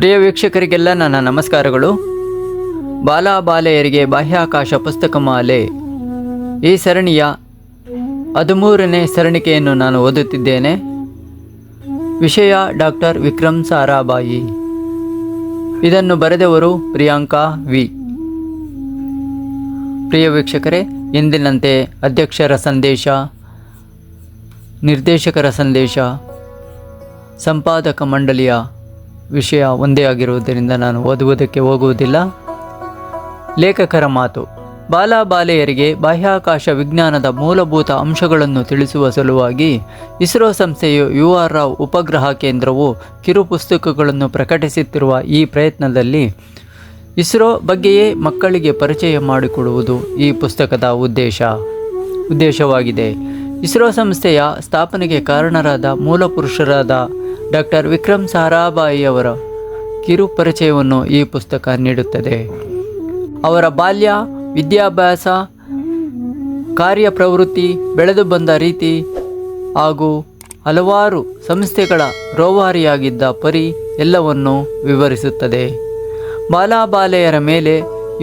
ಪ್ರಿಯ ವೀಕ್ಷಕರಿಗೆಲ್ಲ ನನ್ನ ನಮಸ್ಕಾರಗಳು. ಬಾಲಬಾಲೆಯರಿಗೆ ಬಾಹ್ಯಾಕಾಶ ಪುಸ್ತಕ ಮಾಲೆ ಈ ಸರಣಿಯ 13ನೇ ಸರಣಿಕೆಯನ್ನು ನಾನು ಓದುತ್ತಿದ್ದೇನೆ. ವಿಷಯ ಡಾಕ್ಟರ್ ವಿಕ್ರಮ್ ಸಾರಾಭಾಯಿ. ಇದನ್ನು ಬರೆದವರು ಪ್ರಿಯಾಂಕಾ ವಿ. ಪ್ರಿಯ ವೀಕ್ಷಕರೇ, ಎಂದಿನಂತೆ ಅಧ್ಯಕ್ಷರ ಸಂದೇಶ, ನಿರ್ದೇಶಕರ ಸಂದೇಶ, ಸಂಪಾದಕ ಮಂಡಳಿಯ ವಿಷಯ ಒಂದೇ ಆಗಿರುವುದರಿಂದ ನಾನು ಓದುವುದಕ್ಕೆ ಹೋಗುವುದಿಲ್ಲ. ಲೇಖಕರ ಮಾತು. ಬಾಲಬಾಲೆಯರಿಗೆ ಬಾಹ್ಯಾಕಾಶ ವಿಜ್ಞಾನದ ಮೂಲಭೂತ ಅಂಶಗಳನ್ನು ತಿಳಿಸುವ ಸಲುವಾಗಿ ಇಸ್ರೋ ಸಂಸ್ಥೆಯು UR ಉಪಗ್ರಹ ಕೇಂದ್ರವು ಕಿರು ಪುಸ್ತಕಗಳನ್ನು ಪ್ರಕಟಿಸುತ್ತಿರುವ ಈ ಪ್ರಯತ್ನದಲ್ಲಿ ಇಸ್ರೋ ಬಗ್ಗೆಯೇ ಮಕ್ಕಳಿಗೆ ಪರಿಚಯ ಮಾಡಿಕೊಡುವುದು ಈ ಪುಸ್ತಕದ ಉದ್ದೇಶವಾಗಿದೆ. ಇಸ್ರೋ ಸಂಸ್ಥೆಯ ಸ್ಥಾಪನೆಗೆ ಕಾರಣರಾದ ಮೂಲಪುರುಷರಾದ ಡಾಕ್ಟರ್ ವಿಕ್ರಮ್ ಸಾರಾಭಾಯಿ ಅವರ ಕಿರು ಪರಿಚಯವನ್ನು ಈ ಪುಸ್ತಕ ನೀಡುತ್ತದೆ. ಅವರ ಬಾಲ್ಯ, ವಿದ್ಯಾಭ್ಯಾಸ, ಕಾರ್ಯಪ್ರವೃತ್ತಿ, ಬೆಳೆದು ಬಂದ ರೀತಿ ಹಾಗೂ ಹಲವಾರು ಸಂಸ್ಥೆಗಳ ರೋವಾರಿಯಾಗಿದ್ದ ಪರಿ ಎಲ್ಲವನ್ನು ವಿವರಿಸುತ್ತದೆ. ಬಾಲಬಾಲೆಯರ ಮೇಲೆ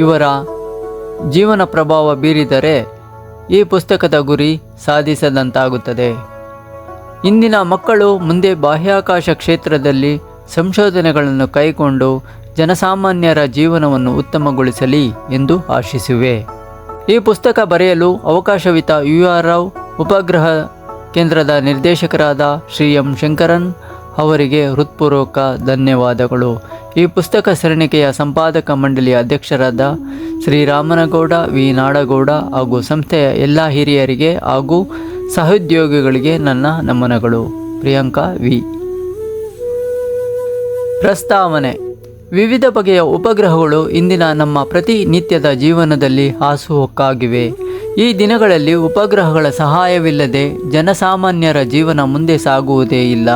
ಇವರ ಜೀವನ ಪ್ರಭಾವ ಬೀರಿದರೆ ಈ ಪುಸ್ತಕದ ಗುರಿ ಸಾಧಿಸದಂತಾಗುತ್ತದೆ. ಇಂದಿನ ಮಕ್ಕಳು ಮುಂದೆ ಬಾಹ್ಯಾಕಾಶ ಕ್ಷೇತ್ರದಲ್ಲಿ ಸಂಶೋಧನೆಗಳನ್ನು ಕೈಗೊಂಡು ಜನಸಾಮಾನ್ಯರ ಜೀವನವನ್ನು ಉತ್ತಮಗೊಳಿಸಲಿ ಎಂದು ಆಶಿಸುವೆ. ಈ ಪುಸ್ತಕ ಬರೆಯಲು ಅವಕಾಶವಿತ್ತ UR ಉಪಗ್ರಹ ಕೇಂದ್ರದ ನಿರ್ದೇಶಕರಾದ ಶ್ರೀ ಎಂ ಶಂಕರನ್ ಅವರಿಗೆ ಹೃತ್ಪೂರ್ವಕ ಧನ್ಯವಾದಗಳು. ಈ ಪುಸ್ತಕ ಸರಣಿಕೆಯ ಸಂಪಾದಕ ಮಂಡಳಿಯ ಅಧ್ಯಕ್ಷರಾದ ಶ್ರೀ ರಾಮನಗೌಡ ವಿ ನಾಡಗೌಡ ಹಾಗೂ ಸಂಸ್ಥೆಯ ಎಲ್ಲ ಹಿರಿಯರಿಗೆ ಹಾಗೂ ಸಹೋದ್ಯೋಗಿಗಳಿಗೆ ನನ್ನ ನಮನಗಳು. ಪ್ರಿಯಾಂಕಾ ವಿ. ಪ್ರಸ್ತಾವನೆ. ವಿವಿಧ ಬಗೆಯ ಉಪಗ್ರಹಗಳು ಇಂದಿನ ನಮ್ಮ ಪ್ರತಿನಿತ್ಯದ ಜೀವನದಲ್ಲಿ ಹಾಸುಹೊಕ್ಕಾಗಿವೆ. ಈ ದಿನಗಳಲ್ಲಿ ಉಪಗ್ರಹಗಳ ಸಹಾಯವಿಲ್ಲದೆ ಜನಸಾಮಾನ್ಯರ ಜೀವನ ಮುಂದೆ ಸಾಗುವುದೇ ಇಲ್ಲ.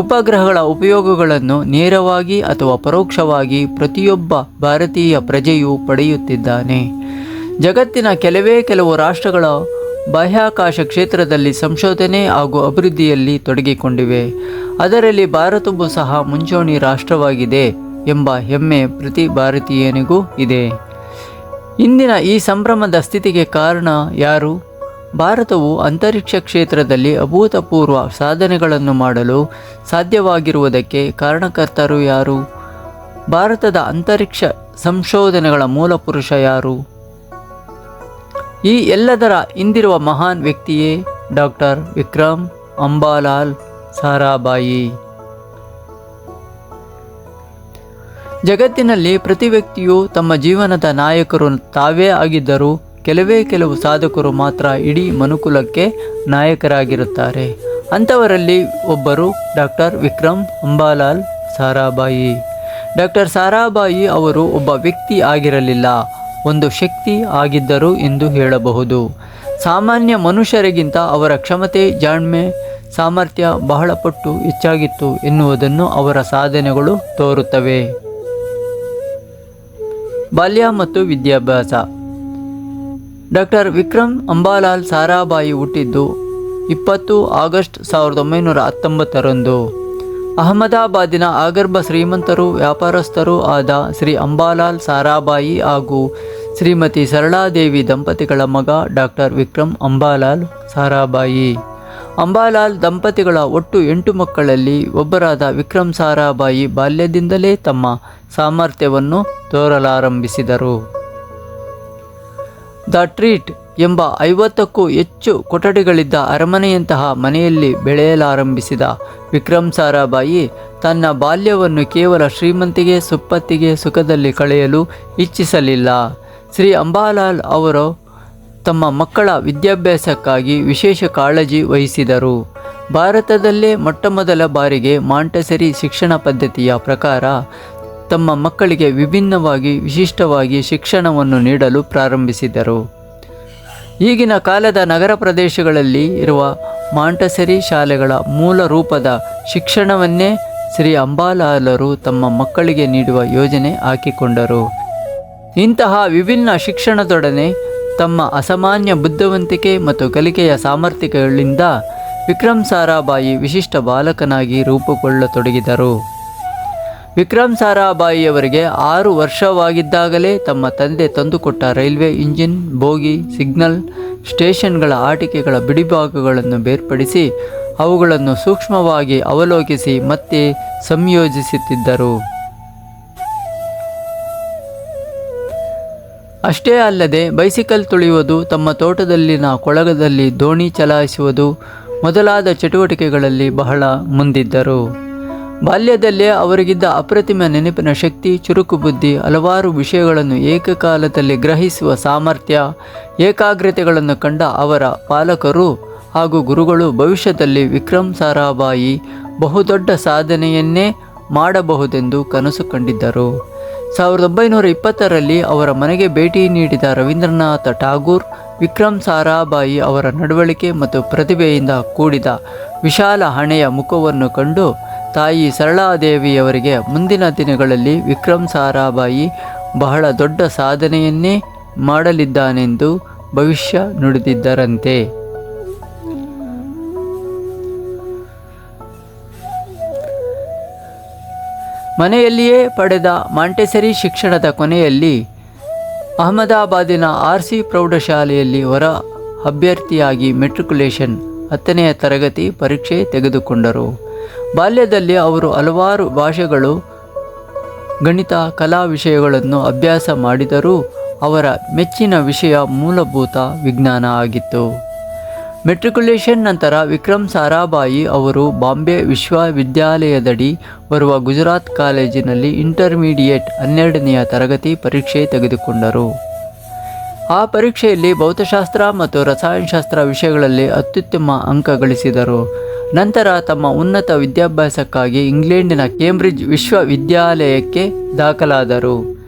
ಉಪಗ್ರಹಗಳ ಉಪಯೋಗಗಳನ್ನು ನೇರವಾಗಿ ಅಥವಾ ಪರೋಕ್ಷವಾಗಿ ಪ್ರತಿಯೊಬ್ಬ ಭಾರತೀಯ ಪ್ರಜೆಯೂ ಪಡೆಯುತ್ತಿದ್ದಾನೆ. ಜಗತ್ತಿನ ಕೆಲವು ರಾಷ್ಟ್ರಗಳ ಬಾಹ್ಯಾಕಾಶ ಕ್ಷೇತ್ರದಲ್ಲಿ ಸಂಶೋಧನೆ ಹಾಗೂ ಅಭಿವೃದ್ಧಿಯಲ್ಲಿ ತೊಡಗಿಕೊಂಡಿವೆ. ಅದರಲ್ಲಿ ಭಾರತವೂ ಸಹ ಮುಂಚೂಣಿ ರಾಷ್ಟ್ರವಾಗಿದೆ ಎಂಬ ಹೆಮ್ಮೆ ಪ್ರತಿ ಭಾರತೀಯನಿಗೂ ಇದೆ. ಇಂದಿನ ಈ ಸಂಭ್ರಮದ ಸ್ಥಿತಿಗೆ ಕಾರಣ ಯಾರು? ಭಾರತವು ಅಂತರಿಕ್ಷ ಕ್ಷೇತ್ರದಲ್ಲಿ ಅಭೂತಪೂರ್ವ ಸಾಧನೆಗಳನ್ನು ಮಾಡಲು ಸಾಧ್ಯವಾಗಿರುವುದಕ್ಕೆ ಕಾರಣಕರ್ತರು ಯಾರು? ಭಾರತದ ಅಂತರಿಕ್ಷ ಸಂಶೋಧನೆಗಳ ಮೂಲಪುರುಷ ಯಾರು? ಈ ಎಲ್ಲದರ ಹಿಂದಿರುವ ಮಹಾನ್ ವ್ಯಕ್ತಿಯೇ ಡಾಕ್ಟರ್ ವಿಕ್ರಮ್ ಅಂಬಾಲಾಲ್ ಸಾರಾಭಾಯಿ. ಜಗತ್ತಿನಲ್ಲಿ ಪ್ರತಿ ವ್ಯಕ್ತಿಯು ತಮ್ಮ ಜೀವನದ ನಾಯಕರು ತಾವೇ ಆಗಿದ್ದರೂ ಕೆಲವು ಸಾಧಕರು ಮಾತ್ರ ಇಡೀ ಮನುಕುಲಕ್ಕೆ ನಾಯಕರಾಗಿರುತ್ತಾರೆ. ಅಂಥವರಲ್ಲಿ ಒಬ್ಬರು ಡಾಕ್ಟರ್ ವಿಕ್ರಮ್ ಅಂಬಾಲಾಲ್ ಸಾರಾಭಾಯಿ. ಡಾಕ್ಟರ್ ಸಾರಾಭಾಯಿ ಅವರು ಒಬ್ಬ ವ್ಯಕ್ತಿ ಆಗಿರಲಿಲ್ಲ, ಒಂದು ಶಕ್ತಿ ಆಗಿದ್ದರು ಎಂದು ಹೇಳಬಹುದು. ಸಾಮಾನ್ಯ ಮನುಷ್ಯರಿಗಿಂತ ಅವರ ಕ್ಷಮತೆ, ಜಾಣ್ಮೆ, ಸಾಮರ್ಥ್ಯ ಬಹಳ ಪಟ್ಟು ಹೆಚ್ಚಾಗಿತ್ತು ಎನ್ನುವುದನ್ನು ಅವರ ಸಾಧನೆಗಳು ತೋರುತ್ತವೆ. ಬಾಲ್ಯ ಮತ್ತು ವಿದ್ಯಾಭ್ಯಾಸ. ಡಾಕ್ಟರ್ ವಿಕ್ರಮ್ ಅಂಬಾಲಾಲ್ ಸಾರಾಭಾಯಿ ಹುಟ್ಟಿದ್ದು 20 ಆಗಸ್ಟ್ 1919ರಂದು. ಅಹಮದಾಬಾದಿನ ಆಗರ್ಭ ಶ್ರೀಮಂತರು, ವ್ಯಾಪಾರಸ್ಥರೂ ಆದ ಶ್ರೀ ಅಂಬಾಲಾಲ್ ಸಾರಾಭಾಯಿ ಹಾಗೂ ಶ್ರೀಮತಿ ಸರಳಾದೇವಿ ದಂಪತಿಗಳ ಮಗ ಡಾಕ್ಟರ್ ವಿಕ್ರಮ್ ಅಂಬಾಲಾಲ್ ಸಾರಾಭಾಯಿ. ಅಂಬಾಲಾಲ್ ದಂಪತಿಗಳ ಒಟ್ಟು 8 ಮಕ್ಕಳಲ್ಲಿ ಒಬ್ಬರಾದ ವಿಕ್ರಮ್ ಸಾರಾಭಾಯಿ ಬಾಲ್ಯದಿಂದಲೇ ತಮ್ಮ ಸಾಮರ್ಥ್ಯವನ್ನು ತೋರಲಾರಂಭಿಸಿದರು. ದ ಟ್ರೀಟ್ ಎಂಬ 50ಕ್ಕೂ ಹೆಚ್ಚು ಕೊಠಡಿಗಳಿದ್ದ ಅರಮನೆಯಂತಹ ಮನೆಯಲ್ಲಿ ಬೆಳೆಯಲಾರಂಭಿಸಿದ ವಿಕ್ರಮ್ ಸಾರಾಭಾಯಿ ತನ್ನ ಬಾಲ್ಯವನ್ನು ಕೇವಲ ಶ್ರೀಮಂತಿಗೆ, ಸುಪ್ಪತ್ತಿಗೆ, ಸುಖದಲ್ಲಿ ಕಳೆಯಲು ಇಚ್ಛಿಸಲಿಲ್ಲ. ಶ್ರೀ ಅಂಬಾಲಾಲ್ ಅವರು ತಮ್ಮ ಮಕ್ಕಳ ವಿದ್ಯಾಭ್ಯಾಸಕ್ಕಾಗಿ ವಿಶೇಷ ಕಾಳಜಿ ವಹಿಸಿದರು. ಭಾರತದಲ್ಲೇ ಮೊಟ್ಟಮೊದಲ ಬಾರಿಗೆ ಮಾಂಟೆಸರಿ ಶಿಕ್ಷಣ ಪದ್ಧತಿಯ ಪ್ರಕಾರ ತಮ್ಮ ಮಕ್ಕಳಿಗೆ ವಿಭಿನ್ನವಾಗಿ, ವಿಶಿಷ್ಟವಾಗಿ ಶಿಕ್ಷಣವನ್ನು ನೀಡಲು ಪ್ರಾರಂಭಿಸಿದರು. ಈಗಿನ ಕಾಲದ ನಗರ ಪ್ರದೇಶಗಳಲ್ಲಿ ಇರುವ ಮಾಂಟೆಸರಿ ಶಾಲೆಗಳ ಮೂಲ ರೂಪದ ಶಿಕ್ಷಣವನ್ನೇ ಶ್ರೀ ಅಂಬಾಲಾಲರು ತಮ್ಮ ಮಕ್ಕಳಿಗೆ ನೀಡುವ ಯೋಜನೆ ಹಾಕಿಕೊಂಡರು. ಇಂತಹ ವಿಭಿನ್ನ ಶಿಕ್ಷಣದೊಡನೆ ತಮ್ಮ ಅಸಾಮಾನ್ಯ ಬುದ್ಧಿವಂತಿಕೆ ಮತ್ತು ಕಲಿಕೆಯ ಸಾಮರ್ಥ್ಯಗಳಿಂದ ವಿಕ್ರಮ್ ಸಾರಾಭಾಯಿ ವಿಶಿಷ್ಟ ಬಾಲಕನಾಗಿ ರೂಪುಗೊಳ್ಳತೊಡಗಿದರು. ವಿಕ್ರಮ್ ಸಾರಾಭಾಯಿಯವರಿಗೆ 6 ವರ್ಷವಾಗಿದ್ದಾಗಲೇ ತಮ್ಮ ತಂದೆ ತಂದುಕೊಟ್ಟ ರೈಲ್ವೆ ಇಂಜಿನ್, ಬೋಗಿ, ಸಿಗ್ನಲ್ ಸ್ಟೇಷನ್ಗಳ ಆಟಿಕೆಗಳ ಬಿಡಿಭಾಗಗಳನ್ನು ಬೇರ್ಪಡಿಸಿ ಅವುಗಳನ್ನು ಸೂಕ್ಷ್ಮವಾಗಿ ಅವಲೋಕಿಸಿ ಮತ್ತೆ ಸಂಯೋಜಿಸುತ್ತಿದ್ದರು. ಅಷ್ಟೇ ಅಲ್ಲದೆ ಬೈಸಿಕಲ್ ತುಳಿಯುವುದು, ತಮ್ಮ ತೋಟದಲ್ಲಿನ ಕೊಳಗದಲ್ಲಿ ದೋಣಿ ಚಲಾಯಿಸುವುದು ಮೊದಲಾದ ಚಟುವಟಿಕೆಗಳಲ್ಲಿ ಬಹಳ ಮುಂದಿದ್ದರು. ಬಾಲ್ಯದಲ್ಲೇ ಅವರಿಗಿದ್ದ ಅಪ್ರತಿಮ ನೆನಪಿನ ಶಕ್ತಿ, ಚುರುಕು ಬುದ್ಧಿ, ಹಲವಾರು ವಿಷಯಗಳನ್ನು ಏಕಕಾಲದಲ್ಲಿ ಗ್ರಹಿಸುವ ಸಾಮರ್ಥ್ಯ, ಏಕಾಗ್ರತೆಗಳನ್ನು ಕಂಡ ಅವರ ಪಾಲಕರು ಹಾಗೂ ಗುರುಗಳು ಭವಿಷ್ಯದಲ್ಲಿ ವಿಕ್ರಮ್ ಸಾರಾಭಾಯಿ ಬಹುದೊಡ್ಡ ಸಾಧನೆಯನ್ನೇ ಮಾಡಬಹುದೆಂದು ಕನಸು ಕಂಡಿದ್ದರು. 1920ರಲ್ಲಿ ಅವರ ಮನೆಗೆ ಭೇಟಿ ನೀಡಿದ ರವೀಂದ್ರನಾಥ ಠಾಗೂರ್ ವಿಕ್ರಮ್ ಸಾರಾಭಾಯಿ ಅವರ ನಡವಳಿಕೆ ಮತ್ತು ಪ್ರತಿಭೆಯಿಂದ ಕೂಡಿದ ವಿಶಾಲ ಹಣೆಯ ಮುಖವನ್ನು ಕಂಡು ತಾಯಿ ಸರಳಾದೇವಿಯವರಿಗೆ ಮುಂದಿನ ದಿನಗಳಲ್ಲಿ ವಿಕ್ರಮ್ ಸಾರಾಭಾಯಿ ಬಹಳ ದೊಡ್ಡ ಸಾಧನೆಯನ್ನೇ ಮಾಡಲಿದ್ದಾನೆಂದು ಭವಿಷ್ಯ ನುಡಿದಿದ್ದರಂತೆ. ಮನೆಯಲ್ಲಿಯೇ ಪಡೆದ ಮಾಂಟೆಸರಿ ಶಿಕ್ಷಣದ ಕೊನೆಯಲ್ಲಿ ಅಹಮದಾಬಾದಿನ RC ಪ್ರೌಢಶಾಲೆಯಲ್ಲಿ ಹೊರ ಅಭ್ಯರ್ಥಿಯಾಗಿ ಮೆಟ್ರಿಕ್ಯುಲೇಷನ್ 10ನೇ ತರಗತಿ ಪರೀಕ್ಷೆ ತೆಗೆದುಕೊಂಡರು. ಬಾಲ್ಯದಲ್ಲಿ ಅವರು ಹಲವಾರು ಭಾಷೆಗಳು, ಗಣಿತ, ಕಲಾ ವಿಷಯಗಳನ್ನು ಅಭ್ಯಾಸ ಮಾಡಿದರೂ ಅವರ ಮೆಚ್ಚಿನ ವಿಷಯ ಮೂಲಭೂತ ವಿಜ್ಞಾನ ಆಗಿತ್ತು. ಮೆಟ್ರಿಕ್ಯುಲೇಷನ್ ನಂತರ ವಿಕ್ರಮ್ ಸಾರಾಭಾಯಿ ಅವರು ಬಾಂಬೆ ವಿಶ್ವವಿದ್ಯಾಲಯದಡಿ ಬರುವ ಗುಜರಾತ್ ಕಾಲೇಜಿನಲ್ಲಿ ಇಂಟರ್ಮೀಡಿಯೇಟ್ 12ನೇ ತರಗತಿ ಪರೀಕ್ಷೆ ತೆಗೆದುಕೊಂಡರು. ಆ ಪರೀಕ್ಷೆಯಲ್ಲಿ ಭೌತಶಾಸ್ತ್ರ ಮತ್ತು ರಸಾಯನಶಾಸ್ತ್ರ ವಿಷಯಗಳಲ್ಲಿ ಅತ್ಯುತ್ತಮ ಅಂಕ ಗಳಿಸಿದರು. ನಂತರ ತಮ್ಮ ಉನ್ನತ ವಿದ್ಯಾಭ್ಯಾಸಕ್ಕಾಗಿ ಇಂಗ್ಲೆಂಡಿನ ಕೇಂಬ್ರಿಡ್ಜ್ ವಿಶ್ವವಿದ್ಯಾಲಯಕ್ಕೆ ದಾಖಲಾದರು.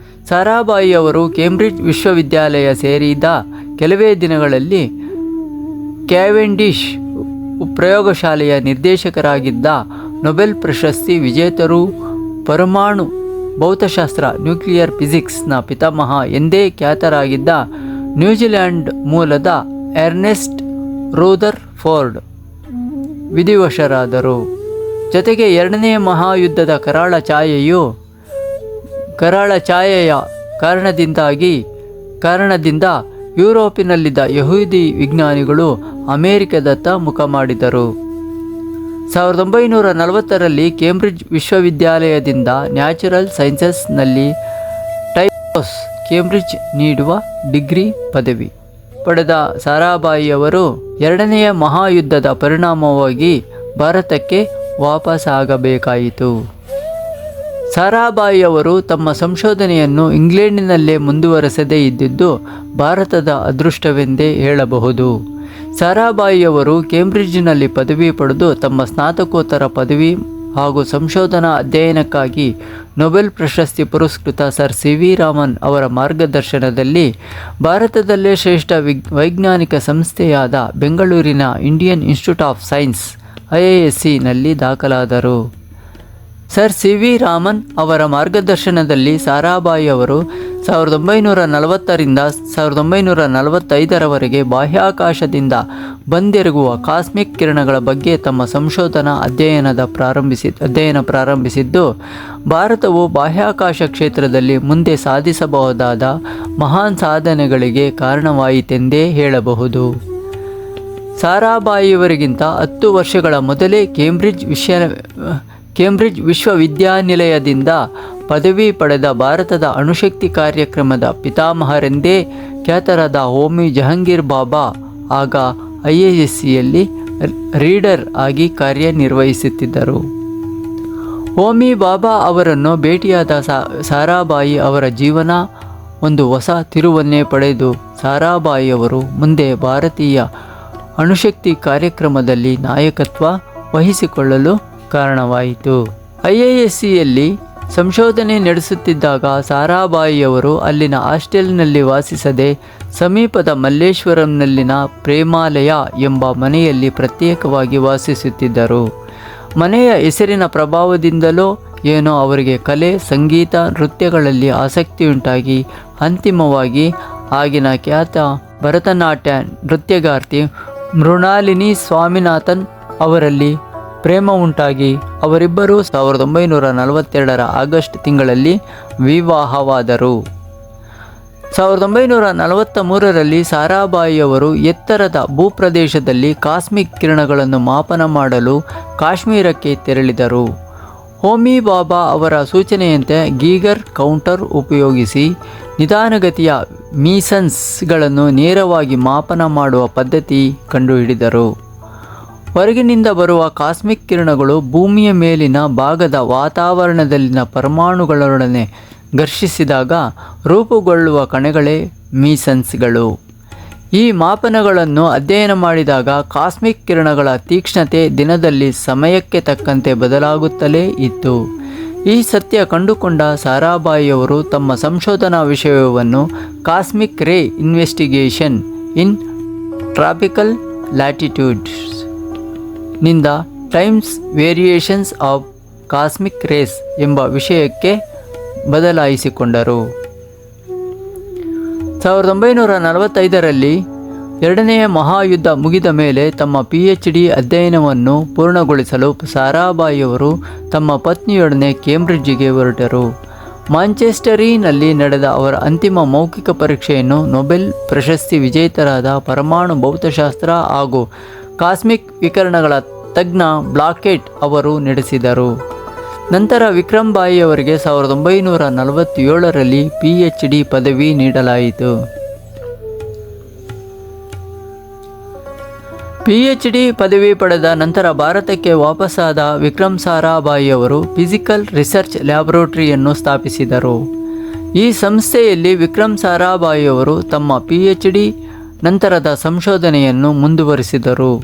ಸಾರಾಭಾಯಿ ಅವರು ಕೇಂಬ್ರಿಡ್ಜ್ ವಿಶ್ವವಿದ್ಯಾಲಯ ಸೇರಿದ ಕೆಲವೇ ದಿನಗಳಲ್ಲಿ ಕ್ಯಾವೆಂಡಿಶ್ ಪ್ರಯೋಗಶಾಲೆಯ ನಿರ್ದೇಶಕರಾಗಿದ್ದ ನೊಬೆಲ್ ಪ್ರಶಸ್ತಿ ವಿಜೇತರು, ಪರಮಾಣು ಭೌತಶಾಸ್ತ್ರ ನ್ಯೂಕ್ಲಿಯರ್ ಫಿಸಿಕ್ಸ್ನ ಪಿತಾಮಹ ಎಂದೇ ಖ್ಯಾತರಾಗಿದ್ದ ನ್ಯೂಜಿಲೆಂಡ್ ಮೂಲದ ಎರ್ನೆಸ್ಟ್ ರೂದರ್ ಫೋರ್ಡ್ ವಿಧಿವಶರಾದರು. ಜೊತೆಗೆ 2ನೇ ಮಹಾಯುದ್ಧದ ಕರಾಳ ಛಾಯೆಯ ಕಾರಣದಿಂದ ಯುರೋಪಿನಲ್ಲಿದ್ದ ಯಹೂದಿ ವಿಜ್ಞಾನಿಗಳು ಅಮೆರಿಕದತ್ತ ಮುಖ ಮಾಡಿದರು. 1940ರಲ್ಲಿ ಕೇಂಬ್ರಿಡ್ಜ್ ವಿಶ್ವವಿದ್ಯಾಲಯದಿಂದ ನ್ಯಾಚುರಲ್ ಸೈನ್ಸಸ್ನಲ್ಲಿ ಟೈಕೋಸ್ ಕೇಂಬ್ರಿಡ್ಜ್ ನೀಡುವ ಡಿಗ್ರಿ ಪದವಿ ಪಡೆದ ಸಾರಾಭಾಯಿಯವರು 2ನೇ ಮಹಾಯುದ್ಧದ ಪರಿಣಾಮವಾಗಿ ಭಾರತಕ್ಕೆ ವಾಪಸ್ಸಾಗಬೇಕಾಯಿತು. ಸಾರಾಭಾಯಿಯವರು ತಮ್ಮ ಸಂಶೋಧನೆಯನ್ನು ಇಂಗ್ಲೆಂಡಿನಲ್ಲೇ ಮುಂದುವರೆಸದೇ ಇದ್ದಿದ್ದು ಭಾರತದ ಅದೃಷ್ಟವೆಂದೇ ಹೇಳಬಹುದು. ಸಾರಾಭಾಯಿಯವರು ಕೇಂಬ್ರಿಡ್ಜ್ನಲ್ಲಿ ಪದವಿ ಪಡೆದು ತಮ್ಮ ಸ್ನಾತಕೋತ್ತರ ಪದವಿ ಹಾಗೂ ಸಂಶೋಧನಾ ಅಧ್ಯಯನಕ್ಕಾಗಿ ನೊಬೆಲ್ ಪ್ರಶಸ್ತಿ ಪುರಸ್ಕೃತ ಸರ್ ಸಿ ವಿ ರಾಮನ್ ಅವರ ಮಾರ್ಗದರ್ಶನದಲ್ಲಿ ಭಾರತದಲ್ಲೇ ಶ್ರೇಷ್ಠ ವೈಜ್ಞಾನಿಕ ಸಂಸ್ಥೆಯಾದ ಬೆಂಗಳೂರಿನ Indian institute of science IISc ದಾಖಲಾದರು. ಸರ್ ಸಿ ವಿ ರಾಮನ್ ಅವರ ಮಾರ್ಗದರ್ಶನದಲ್ಲಿ ಸಾರಾಭಾಯಿ ಅವರು 1940ರಿಂದ 1945ರವರೆಗೆ ಬಾಹ್ಯಾಕಾಶದಿಂದ ಬಂದೆರಗುವ ಕಾಸ್ಮಿಕ್ ಕಿರಣಗಳ ಬಗ್ಗೆ ತಮ್ಮ ಸಂಶೋಧನಾ ಅಧ್ಯಯನ ಪ್ರಾರಂಭಿಸಿದ್ದು ಭಾರತವು ಬಾಹ್ಯಾಕಾಶ ಕ್ಷೇತ್ರದಲ್ಲಿ ಮುಂದೆ ಸಾಧಿಸಬಹುದಾದ ಮಹಾನ್ ಸಾಧನೆಗಳಿಗೆ ಕಾರಣವಾಯಿತೆಂದೇ ಹೇಳಬಹುದು. ಸಾರಾಭಾಯಿಯವರಿಗಿಂತ 10 ವರ್ಷಗಳ ಮೊದಲೇ ಕೇಂಬ್ರಿಡ್ಜ್ ವಿಶ್ವವಿದ್ಯಾನಿಲಯದಿಂದ ಪದವಿ ಪಡೆದ ಭಾರತದ ಅಣುಶಕ್ತಿ ಕಾರ್ಯಕ್ರಮದ ಪಿತಾಮಹರೆಂದೇ ಖ್ಯಾತರಾದ ಹೋಮಿ ಜಹಂಗೀರ್ ಬಾಬಾ ಆಗ IIScಯಲ್ಲಿ ರೀಡರ್ ಆಗಿ ಕಾರ್ಯನಿರ್ವಹಿಸುತ್ತಿದ್ದರು. ಹೋಮಿ ಬಾಬಾ ಅವರನ್ನು ಭೇಟಿಯಾದ ಸಾರಾಭಾಯಿ ಅವರ ಜೀವನ ಒಂದು ಹೊಸ ತಿರುವನ್ನೇ ಪಡೆದು ಸಾರಾಭಾಯಿಯವರು ಮುಂದೆ ಭಾರತೀಯ ಅಣುಶಕ್ತಿ ಕಾರ್ಯಕ್ರಮದಲ್ಲಿ ನಾಯಕತ್ವ ವಹಿಸಿಕೊಳ್ಳಲು ಕಾರಣವಾಯಿತು. IIScಯಲ್ಲಿ ಸಂಶೋಧನೆ ನಡೆಸುತ್ತಿದ್ದಾಗ ಸಾರಾಭಾಯಿಯವರು ಅಲ್ಲಿನ ಹಾಸ್ಟೆಲ್ನಲ್ಲಿ ವಾಸಿಸದೆ ಸಮೀಪದ ಮಲ್ಲೇಶ್ವರಂನಲ್ಲಿನ ಪ್ರೇಮಾಲಯ ಎಂಬ ಮನೆಯಲ್ಲಿ ಪ್ರತ್ಯೇಕವಾಗಿ ವಾಸಿಸುತ್ತಿದ್ದರು. ಮನೆಯ ಹೆಸರಿನ ಪ್ರಭಾವದಿಂದಲೋ ಏನೋ ಅವರಿಗೆ ಕಲೆ, ಸಂಗೀತ, ನೃತ್ಯಗಳಲ್ಲಿ ಆಸಕ್ತಿಯುಂಟಾಗಿ ಅಂತಿಮವಾಗಿ ಆಗಿನ ಖ್ಯಾತ ಭರತನಾಟ್ಯ ನೃತ್ಯಗಾರ್ತಿ ಮೃಣಾಲಿನಿ ಸ್ವಾಮಿನಾಥನ್ ಅವರಲ್ಲಿ ಪ್ರೇಮ ಉಂಟಾಗಿ ಅವರಿಬ್ಬರೂ 1942 ಆಗಸ್ಟ್ ತಿಂಗಳಲ್ಲಿ ವಿವಾಹವಾದರು. 1943ರಲ್ಲಿ ಸಾರಾಭಾಯಿಯವರು ಎತ್ತರದ ಭೂಪ್ರದೇಶದಲ್ಲಿ ಕಾಸ್ಮಿಕ್ ಕಿರಣಗಳನ್ನು ಮಾಪನ ಮಾಡಲು ಕಾಶ್ಮೀರಕ್ಕೆ ತೆರಳಿದರು. ಹೋಮಿ ಬಾಬಾ ಅವರ ಸೂಚನೆಯಂತೆ ಗೀಗರ್ ಕೌಂಟರ್ ಉಪಯೋಗಿಸಿ ನಿಧಾನಗತಿಯ ಮೀಸನ್ಸ್ಗಳನ್ನು ನೇರವಾಗಿ ಮಾಪನ ಮಾಡುವ ಪದ್ಧತಿ ಕಂಡುಹಿಡಿದರು. ಹೊರಗಿನಿಂದ ಬರುವ ಕಾಸ್ಮಿಕ್ ಕಿರಣಗಳು ಭೂಮಿಯ ಮೇಲಿನ ಭಾಗದ ವಾತಾವರಣದಲ್ಲಿನ ಪರಮಾಣುಗಳೊಡನೆ ಘರ್ಷಿಸಿದಾಗ ರೂಪುಗೊಳ್ಳುವ ಕಣಗಳೇ ಮೀಸನ್ಸ್ಗಳು. ಈ ಮಾಪನಗಳನ್ನು ಅಧ್ಯಯನ ಮಾಡಿದಾಗ ಕಾಸ್ಮಿಕ್ ಕಿರಣಗಳ ತೀಕ್ಷ್ಣತೆ ದಿನದಲ್ಲಿ ಸಮಯಕ್ಕೆ ತಕ್ಕಂತೆ ಬದಲಾಗುತ್ತಲೇ ಇತ್ತು. ಈ ಸತ್ಯ ಕಂಡುಕೊಂಡ ಸಾರಾಭಾಯಿಯವರು ತಮ್ಮ ಸಂಶೋಧನಾ ವಿಷಯವನ್ನು cosmic ray investigation in tropical latitudes ನಿಂದ times variations of cosmic rays ಎಂಬ ವಿಷಯಕ್ಕೆ ಬದಲಾಯಿಸಿಕೊಂಡರು. 1945ರಲ್ಲಿ ಎರಡನೆಯ ಮಹಾಯುದ್ಧ ಮುಗಿದ ಮೇಲೆ ತಮ್ಮ PhD ಅಧ್ಯಯನವನ್ನು ಪೂರ್ಣಗೊಳಿಸಲು ಸಾರಾಭಾಯಿಯವರು ತಮ್ಮ ಪತ್ನಿಯೊಡನೆ ಕೇಂಬ್ರಿಡ್ಜಿಗೆ ಹೊರಟರು. ಮಾಂಚೆಸ್ಟರಿನಲ್ಲಿ ನಡೆದ ಅವರ ಅಂತಿಮ ಮೌಖಿಕ ಪರೀಕ್ಷೆಯನ್ನು ನೊಬೆಲ್ ಪ್ರಶಸ್ತಿ ವಿಜೇತರಾದ ಪರಮಾಣು ಭೌತಶಾಸ್ತ್ರ ಹಾಗೂ ಕಾಸ್ಮಿಕ್ ವಿಕಿರಣಗಳ ತಜ್ಞ ಬ್ಲಾಕೆಟ್ ಅವರು ನಡೆಸಿದರು. ನಂತರ ವಿಕ್ರಮ್ ಬಾಯಿಯವರಿಗೆ 1947ರಲ್ಲಿ PhD ಪದವಿ ನೀಡಲಾಯಿತು. PhD ಪದವಿ ಪಡೆದ ನಂತರ ಭಾರತಕ್ಕೆ ವಾಪಸ್ಸಾದ ವಿಕ್ರಮ್ ಸಾರಾಭಾಯಿಯವರು ಫಿಸಿಕಲ್ ರಿಸರ್ಚ್ ಲ್ಯಾಬೊರೇಟರಿಯನ್ನು ಸ್ಥಾಪಿಸಿದರು. ಈ ಸಂಸ್ಥೆಯಲ್ಲಿ ವಿಕ್ರಮ್ ಸಾರಾಭಾಯಿಯವರು ತಮ್ಮ PhD ನಂತರದ ಸಂಶೋಧನೆಯನ್ನು ಮುಂದುವರಿಸಿದರು.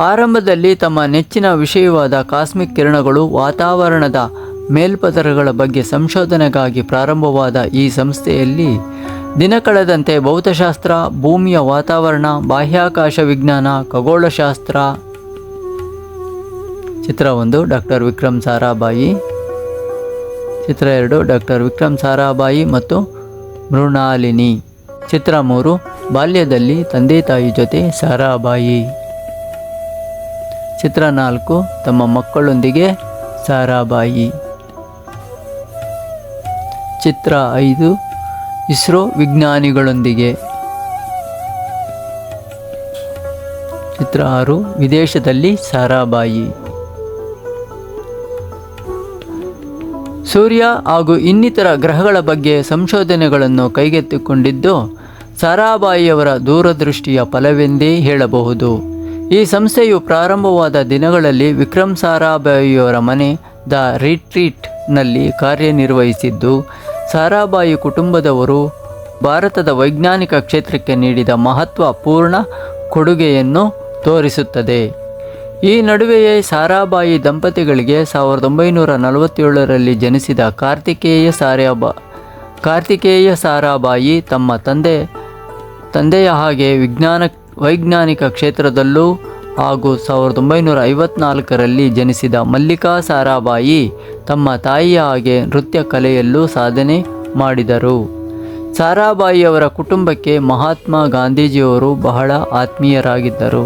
ಆರಂಭದಲ್ಲಿ ತಮ್ಮ ನೆಚ್ಚಿನ ವಿಷಯವಾದ ಕಾಸ್ಮಿಕ್ ಕಿರಣಗಳು ವಾತಾವರಣದ ಮೇಲ್ಪದರಗಳ ಬಗ್ಗೆ ಸಂಶೋಧನೆಗಾಗಿ ಪ್ರಾರಂಭವಾದ ಈ ಸಂಸ್ಥೆಯಲ್ಲಿ ದಿನ ಕಳೆದಂತೆ ಭೌತಶಾಸ್ತ್ರ, ಭೂಮಿಯ ವಾತಾವರಣ, ಬಾಹ್ಯಾಕಾಶ ವಿಜ್ಞಾನ, ಖಗೋಳಶಾಸ್ತ್ರ. ಚಿತ್ರ 1 ಡಾಕ್ಟರ್ ವಿಕ್ರಮ್ ಸಾರಾಭಾಯಿ, ಚಿತ್ರ 2 ಡಾಕ್ಟರ್ ವಿಕ್ರಮ್ ಸಾರಾಭಾಯಿ ಮತ್ತು ಮೃಣಾಲಿನಿ, ಚಿತ್ರ 3 ಬಾಲ್ಯದಲ್ಲಿ ತಂದೆ ತಾಯಿ ಜೊತೆ ಸಾರಾಭಾಯಿ, ಚಿತ್ರ 4 ತಮ್ಮ ಮಕ್ಕಳೊಂದಿಗೆ ಸಾರಾಭಾಯಿ, ಚಿತ್ರ 5 ಇಸ್ರೋ ವಿಜ್ಞಾನಿಗಳೊಂದಿಗೆ, ಚಿತ್ರ 6 ವಿದೇಶದಲ್ಲಿ ಸಾರಾಭಾಯಿ. ಸೂರ್ಯ ಹಾಗೂ ಇನ್ನಿತರ ಗ್ರಹಗಳ ಬಗ್ಗೆ ಸಂಶೋಧನೆಗಳನ್ನು ಕೈಗೆತ್ತಿಕೊಂಡಿದ್ದು ಸಾರಾಭಾಯಿಯವರ ದೂರದೃಷ್ಟಿಯ ಫಲವೆಂದೇ ಹೇಳಬಹುದು. ಈ ಸಂಸ್ಥೆಯು ಪ್ರಾರಂಭವಾದ ದಿನಗಳಲ್ಲಿ ವಿಕ್ರಮ್ ಸಾರಾಭಾಯಿಯವರ ಮನೆ ದ ರಿಟ್ರೀಟ್ನಲ್ಲಿ ಕಾರ್ಯನಿರ್ವಹಿಸಿದ್ದು, ಸಾರಾಭಾಯಿ ಕುಟುಂಬದವರು ಭಾರತದ ವೈಜ್ಞಾನಿಕ ಕ್ಷೇತ್ರಕ್ಕೆ ನೀಡಿದ ಮಹತ್ವಪೂರ್ಣ ಕೊಡುಗೆಯನ್ನು ತೋರಿಸುತ್ತದೆ. ಈ ನಡುವೆಯೇ ಸಾರಾಭಾಯಿ ದಂಪತಿಗಳಿಗೆ 1947ರಲ್ಲಿ ಜನಿಸಿದ ಕಾರ್ತಿಕೇಯ ಸಾರಾಭಾಯಿ ತಮ್ಮ ತಂದೆಯ ಹಾಗೆ ವೈಜ್ಞಾನಿಕ ಕ್ಷೇತ್ರದಲ್ಲೂ ಹಾಗೂ 1954ರಲ್ಲಿ ಜನಿಸಿದ ಮಲ್ಲಿಕಾ ಸಾರಾಭಾಯಿ ತಮ್ಮ ತಾಯಿಯ ಹಾಗೆ ನೃತ್ಯ ಕಲೆಯಲ್ಲೂ ಸಾಧನೆ ಮಾಡಿದರು. ಸಾರಾಭಾಯಿಯವರ ಕುಟುಂಬಕ್ಕೆ ಮಹಾತ್ಮ ಗಾಂಧೀಜಿಯವರು ಬಹಳ ಆತ್ಮೀಯರಾಗಿದ್ದರು.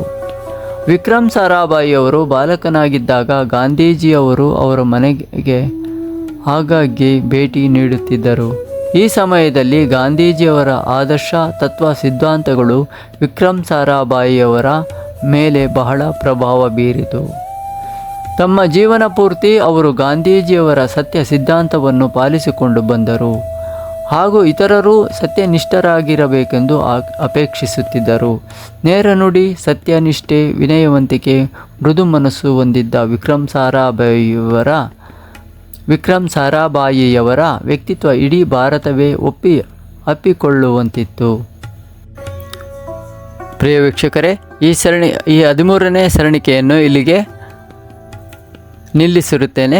ವಿಕ್ರಮ್ ಸಾರಾಭಾಯಿಯವರು ಬಾಲಕನಾಗಿದ್ದಾಗ ಗಾಂಧೀಜಿಯವರು ಅವರ ಮನೆಗೆ ಆಗಾಗ್ಗೆ ಭೇಟಿ ನೀಡುತ್ತಿದ್ದರು. ಈ ಸಮಯದಲ್ಲಿ ಗಾಂಧೀಜಿಯವರ ಆದರ್ಶ ತತ್ವ ಸಿದ್ಧಾಂತಗಳು ವಿಕ್ರಮ್ ಸಾರಾಭಾಯಿಯವರ ಮೇಲೆ ಬಹಳ ಪ್ರಭಾವ ಬೀರಿತು. ತಮ್ಮ ಜೀವನ ಪೂರ್ತಿ ಅವರು ಗಾಂಧೀಜಿಯವರ ಸತ್ಯ ಸಿದ್ಧಾಂತವನ್ನು ಪಾಲಿಸಿಕೊಂಡು ಬಂದರು ಹಾಗೂ ಇತರರು ಸತ್ಯನಿಷ್ಠರಾಗಿರಬೇಕೆಂದು ಅಪೇಕ್ಷಿಸುತ್ತಿದ್ದರು. ನೇರ ನುಡಿ, ಸತ್ಯನಿಷ್ಠೆ, ವಿನಯವಂತಿಕೆ, ಮೃದು ಮನಸ್ಸು ಹೊಂದಿದ್ದ ವಿಕ್ರಮ್ ಸಾರಾಭಾಯಿಯವರ ವ್ಯಕ್ತಿತ್ವ ಇಡೀ ಭಾರತವೇ ಅಪ್ಪಿಕೊಳ್ಳುವಂತಿತ್ತು. ಪ್ರಿಯ ವೀಕ್ಷಕರೇ, ಈ 13ನೇ ಸರಣಿಕೆಯನ್ನು ಇಲ್ಲಿಗೆ ನಿಲ್ಲಿಸಿರುತ್ತೇನೆ.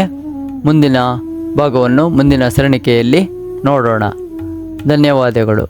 ಮುಂದಿನ ಭಾಗವನ್ನು ಮುಂದಿನ ಸರಣಿಕೆಯಲ್ಲಿ ನೋಡೋಣ. ಧನ್ಯವಾದಗಳು.